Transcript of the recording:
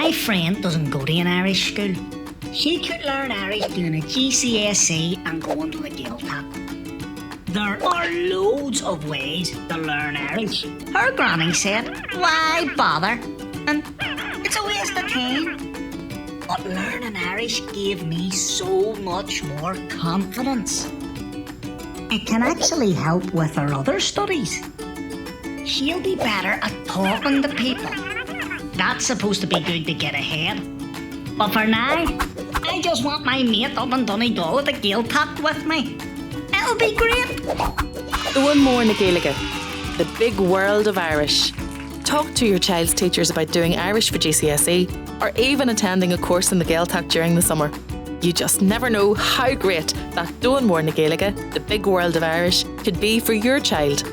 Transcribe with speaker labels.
Speaker 1: My friend doesn't go to an Irish school. She could learn Irish doing a GCSE and going to the Gaeltacht. There are loads of ways to learn Irish. Her granny said, why bother? And it's a waste of time. But learning Irish gave me so much more confidence. It can actually help with her other studies. She'll be better at talking to people. That's supposed to be good to get ahead. But for now, I just want my mate up in Donegal at the Gaeltacht with me. It'll be great.
Speaker 2: Domhan Mór na Gaeilge, the big world of Irish. Talk to your child's teachers about doing Irish for GCSE or even attending a course in the Gaeltacht during the summer. You just never know how great that Domhan Mór na Gaeilge, the big world of Irish, could be for your child.